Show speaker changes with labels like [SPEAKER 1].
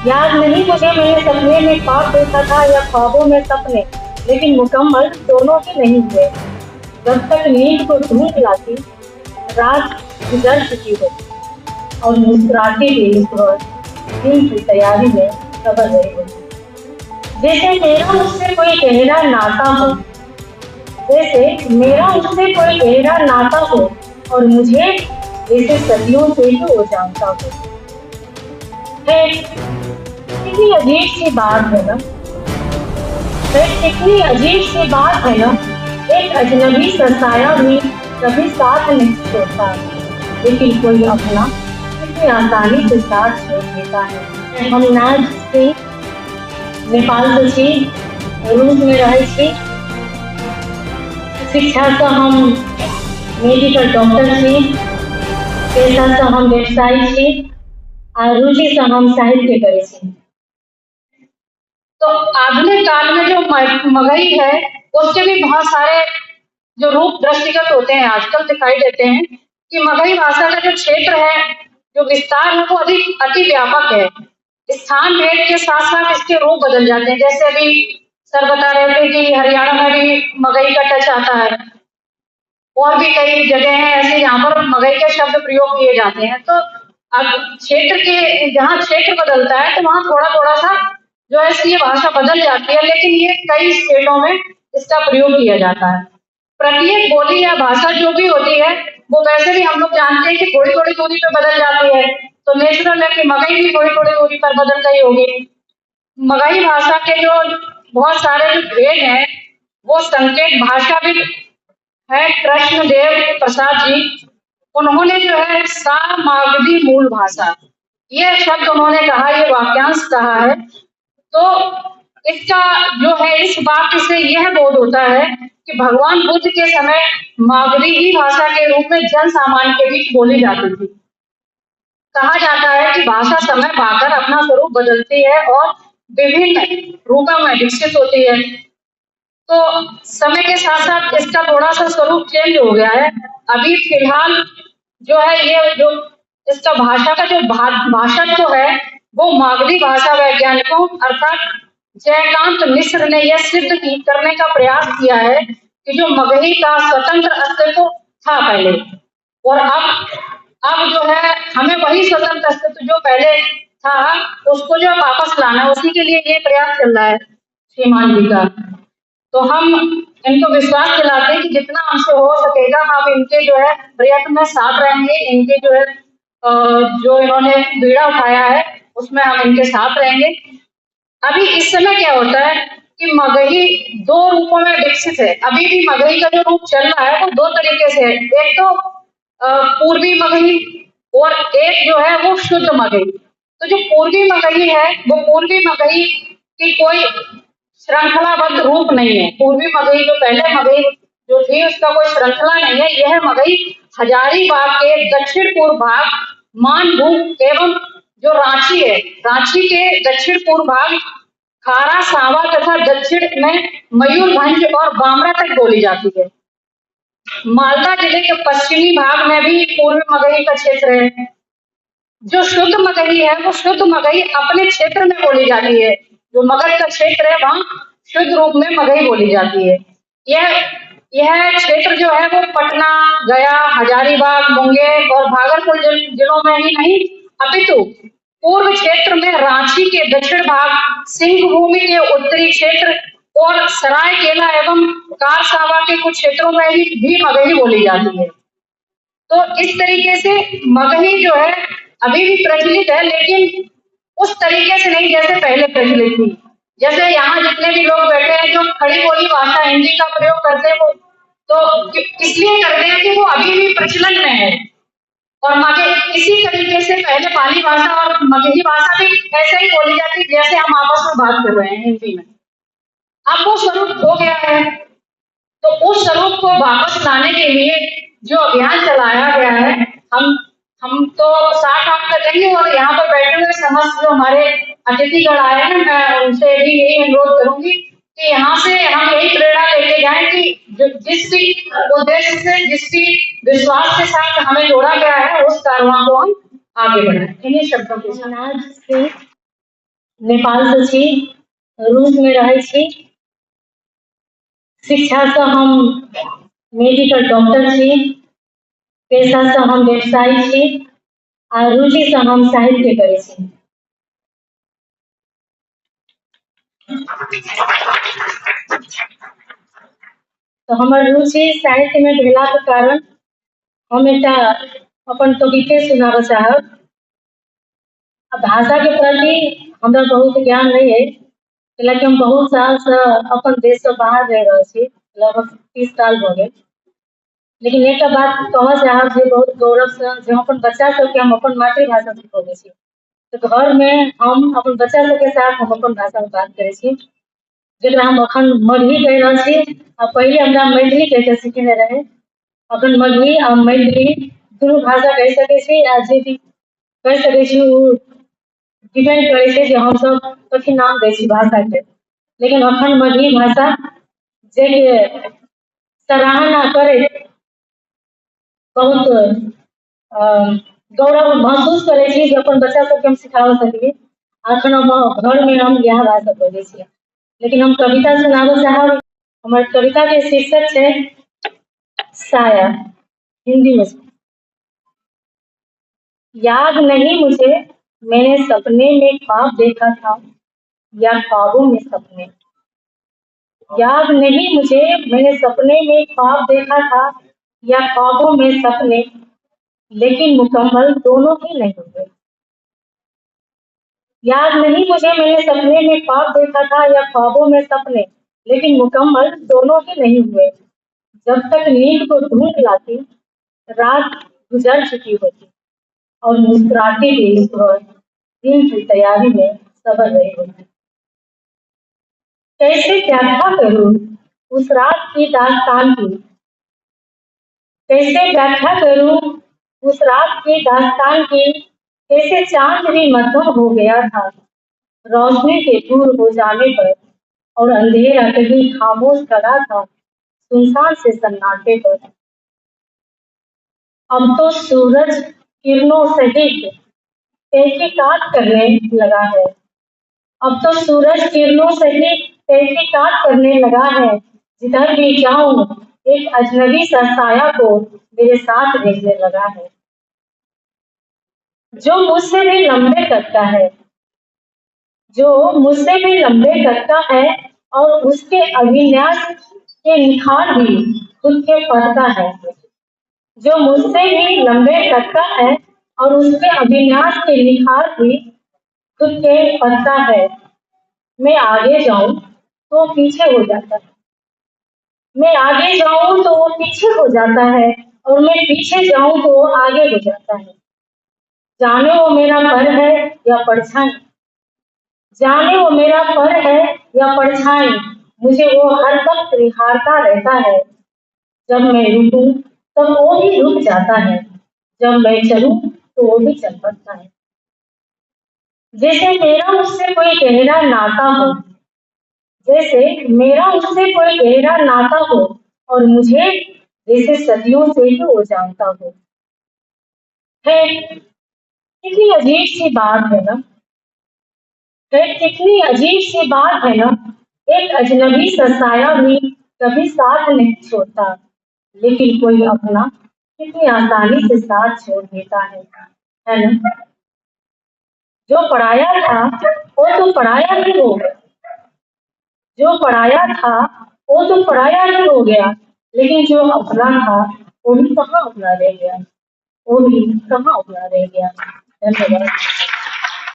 [SPEAKER 1] याद नहीं मुझे मैंने सपने में ख्वाब देखा था या ख्वाबों में सपने, लेकिन मुकम्मल दोनों ही नहीं हुए। जब तक नींद को ढूंढ लाती, रात गुजर चुकी होती और मुस्कुराती हुई सुबह दिन की तैयारी में सबर रही होती। जैसे मेरा उससे कोई गहरा नाता हो, जैसे मेरा उससे कोई गहरा नाता हो और मुझे जैसे सदियों से ही वो जानता हो। है कितनी अजीब सी बात है ना, है कितनी अजीब सी बात है ना, एक अजनबी सा साया भी कभी साथ नहीं छोड़ता, लेकिन कोई अपना कितनी आसानी से साथ छोड़ देता है। हम नाज से नेपाल से छी, रूस में रहे छी, शिक्षा से हम मेडिकल डॉक्टर छी, पेशा से हम व्यवसायी छी और रुचि से हम साहित्य करे छी। तो आधुनिक काल में जो मगही है, उसके भी बहुत सारे जो रूप दृष्टिगत होते हैं आजकल दिखाई देते हैं कि मगही भाषा का जो क्षेत्र है, जो विस्तार है, वो अधिक अति व्यापक है। स्थान भेद के साथ साथ इसके रूप बदल जाते हैं। जैसे अभी सर बता रहे थे कि हरियाणा में भी मगही का टच आता है, और भी कई जगह हैं ऐसे जहाँ पर मगही के शब्द प्रयोग किए जाते हैं। तो अब क्षेत्र के जहाँ क्षेत्र बदलता है तो वहाँ थोड़ा थोड़ा सा जो है इसकी भाषा बदल जाती है, लेकिन ये कई स्टेटों में इसका प्रयोग किया जाता है। प्रत्येक बोली या भाषा जो भी होती है वो वैसे भी हम लोग जानते हैं कि थोड़ी थोड़ी दूरी पे बदल जाती है, तो नेचुरल है कि मगही भी थोड़ी थोड़ी दूरी पर बदल रही होगी। मगही भाषा के जो बहुत सारे जो भेद हैं, वो संकेत भाषा भी है। कृष्णदेव प्रसाद जी, उन्होंने जो है सामागधी मूल भाषा, ये शब्द उन्होंने कहा, ये वाक्यांश कहा है। तो इसका जो है इस वाक्य से यह बोध होता है कि भगवान बुद्ध के समय मागधी ही भाषा के रूप में जन सामान्य के बीच बोली जाती थी। कहा जाता है कि भाषा समय पाकर अपना स्वरूप बदलती है और विभिन्न रूपों में विकसित होती है। तो समय के साथ साथ इसका थोड़ा सा स्वरूप चेंज हो गया है। अभी फिलहाल जो है ये जो इसका भाषा का जो भाषात्व है, वो मागधी भाषा वैज्ञानिकों अर्थात जयकांत मिश्र ने यह सिद्ध करने का प्रयास किया है कि जो मगही का स्वतंत्र अस्तित्व था पहले, और अब जो है हमें वही स्वतंत्र अस्तित्व जो पहले था उसको जो वापस लाना है, उसी के लिए ये प्रयास चल रहा है श्रीमान जी का। तो हम इनको विश्वास दिलाते हैं कि जितना हमसे हो सकेगा हम इनके जो है प्रयत्न में साथ रहेंगे। इनके जो है जो इन्होंने बीड़ा उठाया है उसमें हम इनके साथ रहेंगे। अभी इस समय क्या होता है कि मगही दो रूपों में विकसित है। अभी भी मगही का जो रूप चल रहा है वो दो तरीके से है, एक तो पूर्वी मगही और एक जो है वो शुद्ध मगही। तो जो पूर्वी मगही है वो पूर्वी मगही की कोई श्रृंखलाबद्ध रूप नहीं है। पूर्वी मगही जो पहले मगही जो थी उसका कोई श्रृंखला नहीं है। यह मगही हजारीबाग के दक्षिण पूर्व भाग मानभूम एवं जो रांची है, रांची के दक्षिण पूर्व भाग खारा सावा तथा दक्षिण में मयूरभंज और बामरा तक बोली जाती है। मालदा जिले के पश्चिमी भाग में भी पूर्वी मगही का क्षेत्र है। जो शुद्ध मगही है वो शुद्ध मगही अपने क्षेत्र में बोली जाती है। जो मगध का क्षेत्र है वहां शुद्ध रूप में मगही बोली जाती है। यह क्षेत्र जो है वो पटना, गया, हजारीबाग, मुंगेर और भागलपुर जिलों में ही नहीं अपितु पूर्व क्षेत्र में रांची के दक्षिण भाग, सिंहभूमि के उत्तरी क्षेत्र और सरायकेला एवं कारसावा के कुछ क्षेत्रों में भी मगही बोली जाती है। तो इस तरीके से मगही जो है अभी भी प्रचलित है, लेकिन उस तरीके से नहीं जैसे पहले प्रचलित थी। जैसे यहाँ जितने भी लोग बैठे हैं जो खड़ी बोली भाषा हिंदी का प्रयोग करते हैं, वो तो इसलिए करते हैं कि वो अभी भी प्रचलन में है। और मगही इसी तरीके से पहले पाली भाषा और मगही भाषा भी ऐसे ही बोली जाती जैसे हम आपस में बात कर रहे हैं हिंदी में। अब वो स्वरूप खो गया है, तो उस स्वरूप को वापस लाने के लिए जो अभियान चलाया गया है, हम तो साथ काम करेंगे। और यहाँ पर बैठे हुए समस्त जो हमारे अतिथिगण आए हैं, मैं उनसे भी यही अनुरोध करूंगी कि यहाँ से हम यही प्रेरणा लेके जाएं कि जिस उद्देश्य से जिस विश्वास के साथ हमें जोड़ा गया है उस कारवां को हम आगे बढ़ाएं। इन्हीं शब्दों के साथ नेपाल से छी, रूस में रहै छी। शिक्षा से हम मेडिकल डॉक्टर छी, पेशा से हम व्यवसायी छी, आ रुचि से हम साहित्य करै छी। तो हमर रुचि साहित्य में भेला के कारण हम एकटा अपन कविते सुनाबऽ चाहब। भाषा के प्रति हमरा बहुत ज्ञान नहीं है, कैलाकि हम बहुत साल से अपन देश से बाहर रह रहल छी, लगभग 30 साल भ गेल। लेकिन एक बात कहऽ चाहब जे बहुत गौरव से जे हम अपन बच्चा सबके हम अपन मातृभाषा सिखबै छी। तो घर में हम अपन बच्चा सबके साथ हम अपन भाषा में बात करै छी, जेकरा हम अखन मगही कहि रहल छी। आ पहले हमरा मैथिली कहि के सिखेने रहे, अखन मगही आ मैथिली दुनू भाषा कहि सकै छी। आ जे भी कहि सकै छी उ डिपेंड करै छै जे हम सब कथी नाम दै छी भाषा के। लेकिन अखन मगही भाषा जे के सराहना करे बहुत गौरव महसूस करे छी जे अपन बच्चा सबके हम सिखाबऽ सकली। अखन हम घर में हम इएह भाषा बजै छी। लेकिन हम कविता सुनाबऽ चाहब। हमारे कविता के शीर्षक है साया, हिंदी में। याद नहीं मुझे मैंने सपने में ख्वाब देखा था या ख्वाबों में सपने। याद नहीं मुझे मैंने सपने में ख्वाब देखा था या ख्वाबों में सपने, लेकिन मुकम्मल दोनों ही नहीं हुए। याद नहीं मुझे मैंने सपने में ख्वाब देखा था या ख्वाबों में सपने, लेकिन मुकम्मल दोनों ही नहीं हुए। जब तक नींद को ढूंढ लाती रात गुजर चुकी होती, और मुस्कुराती हुई सुबह दिन की तैयारी में सबर रही होती। कैसे व्याख्या करूं उस रात की दास्तान की, कैसे व्याख्या करूं उस रात की दास्तान की। कैसे चांद भी मध्यम हो गया था रोशनी के दूर हो जाने पर, और अंधेरा कहीं खामोश खड़ा था सुनसान से सन्नाटे पर। अब तो सूरज किरणों सहित तहकीकात करने लगा है। अब तो सूरज किरणों सहित तहकीकात करने लगा है। जिधर भी जाऊं एक अजनबी सा साया को मेरे साथ भेजने लगा है। जो मुझसे भी लंबे कद का है, जो मुझसे भी लंबे कद का है, और उसके अभिन्यास के निखार भी खुद के पद का है। जो मुझसे भी लंबे कद का है, और उसके अभिन्यास के निखार भी खुद के पद का है। मैं आगे जाऊं तो पीछे हो जाता है, मैं आगे जाऊं तो वो पीछे हो जाता है, और मैं पीछे जाऊं तो वो आगे हो जाता है। जाने वो मेरा पर है या परछाई, जाने वो मेरा पर है या परछाई, मुझे वो हर वक्त निहारता रहता है। जब मैं रुकूं तब वो भी रुक जाता है, जब मैं चलूं तो वो भी चल पड़ता है। जैसे मेरा उससे कोई गहरा नाता हो, जैसे मेरा उससे कोई गहरा नाता हो, और मुझे जैसे सदियों से ही वो जानता हो। है कितनी अजीब सी बात है ना, है कितनी अजीब सी बात है ना। एक अजनबी सा साया भी कभी साथ नहीं छोड़ता, लेकिन कोई अपना कितनी आसानी से साथ छोड़ देता है ना। जो पराया था वो तो पराया ही हो गया, जो पराया था वो तो पराया ही हो गया, लेकिन जो अपना था वो भी कहाँ अपना रह गया, वो भी कहाँ अपना रह गया। धन्यवाद।